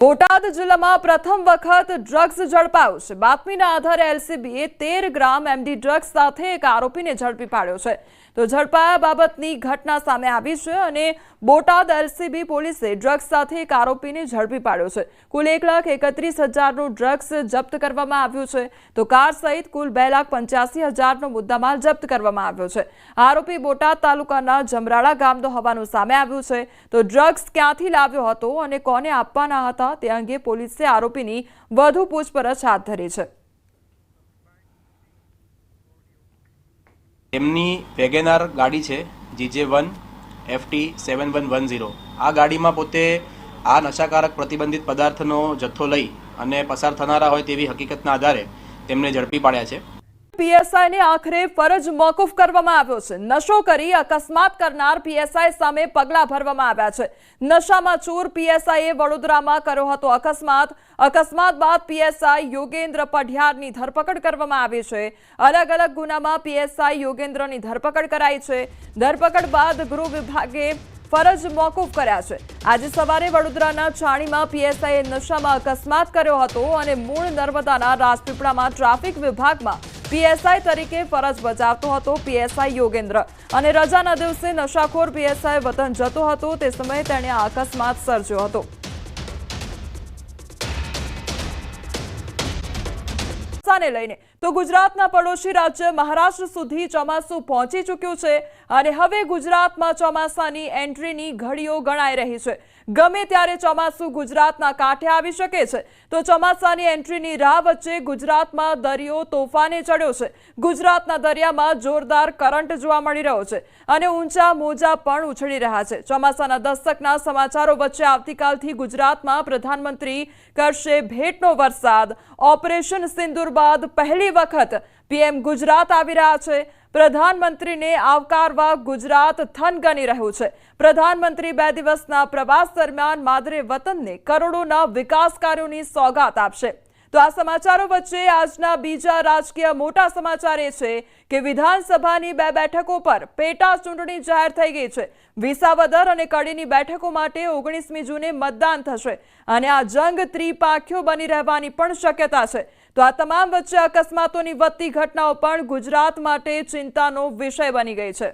બોટાદ જિલ્લામાં પ્રથમ વખત ડ્રગ્સ ઝડપાયો છે। બાતમીના આધારે એલસીબીએ 13 ગ્રામ એમડી ડ્રગ્સ સાથે એક આરોપીને ઝડપી પાડ્યો છે। તો ઝડપાયા બાબતની ઘટના સામે આવી છે અને બોટાદ એલસીબી પોલીસે ડ્રગ્સ સાથે એક આરોપીને ઝડપી પાડ્યો છે। કુલ 1,31,000નું ડ્રગ્સ જપ્ત કરવામાં આવ્યું છે। તો કાર સહિત કુલ 2,85,000નો મુદ્દામાલ જપ્ત કરવામાં આવ્યો છે। આરોપી બોટાદ તાલુકાના જમરાળા ગામનો હોવાનું સામે આવ્યું છે। તો ડ્રગ્સ ક્યાંથી લાવ્યો હતો અને કોને આપવાના હતા તે અંગે પોલીસે આરોપીની વધુ પૂછપરછ હાથ ધરી છે। એમની વેગેનાર ગાડી છે GJ1 FT 7110। આ ગાડીમાં પોતે આ નશાકારક પ્રતિબંધિત પદાર્થનો જથ્થો લઈ અને પસાર થનારા હોય તેવી હકીકતના આધારે તેમને ઝડપી પાડ્યા છે। પીએસઆઈ ને આખરે ફરજ મોકૂફ કરવામાં આવ્યો છે। નશો કરી અકસ્માત કરનાર પીએસઆઈ સામે પગલા ભરવામાં આવ્યા છે। નશામાં ચૂર પીએસઆઈએ વડોદરામાં કર્યો હતો અકસ્માત બાદ પીએસઆઈ યોગેન્દ્ર પઢિયારની ધરપકડ કરવામાં આવી છે। અલગ અલગ ગુનામાં પીએસઆઈ યોગેન્દ્રની ધરપકડ કરાઈ છે। ધરપકડ બાદ ગૃહ વિભાગે ફરજ મોકૂફ કર્યા છે। આજે સવારે વડોદરાના ચાણીમાં પીએસઆઈએ નશામાં અકસ્માત કર્યો હતો અને મૂળ નર્મદાના રાજપીપળામાં ટ્રાફિક વિભાગમાં પીએસઆઈ તરીકે ફરજ બજાવતો હતો પીએસઆઈ યોગેન્દ્ર અને રજાના દિવસે નશાખોર પીએસઆઈ વતન જતો હતો તે સમયે તેણે આ અકસ્માત સર્જ્યો હતો। લઈને તો ગુજરાતના પડોશી રાજ્ય મહારાષ્ટ્ર સુધી ચોમાસું પહોંચી ચૂક્યું છે અને હવે ગુજરાતમાં ચોમાસાની એન્ટ્રીની ઘડીઓ ગણાઈ રહી છે। ગમે ત્યારે ચોમાસું ગુજરાતના કાંઠે આવી શકે છે। તો ચોમાસાની એન્ટ્રીની રાહ વચ્ચે ગુજરાતમાં દરિયો તોફાને ચડ્યો છે। ગુજરાતના દરિયામાં જોરદાર કરંટ જોવા મળી રહ્યો છે અને ઊંચા મોજા પણ ઉછળી રહ્યા છે। ચોમાસાના દસ્તકના સમાચારો વચ્ચે આવતીકાલથી ગુજરાતમાં પ્રધાનમંત્રી કરશે ભેટનો વરસાદ। ઓપરેશન સિંદૂર બાદ પહેલી વખત પીએમ ગુજરાત આવી રહ્યા છે। પ્રધાનમંત્રીને આવકારવા ગુજરાત થનગની રહ્યું છે। પ્રધાનમંત્રી 2 દિવસના પ્રવાસ દરમિયાન માદરે વતનને કરોડોના વિકાસ કાર્યોની સોગાત આપશે। તો આ સમાચારો વચ્ચે આજના બીજા રાજકીય મોટા સમાચાર એ છે કે વિધાનસભાની 2 બેઠકો પર પેટા ચૂંટણી જાહેર થઈ ગઈ છે। વિસાવદર અને કડીની બેઠકો માટે 19મી જૂને મતદાન થશે અને આ જંગ ત્રિપાખ્યો બની રહેવાની પણ શક્યતા છે। તો આ તમામ વચ્ચે અકસ્માતોની વધતી ઘટનાઓ પણ ગુજરાત માટે ચિંતાનો વિષય બની ગઈ છે।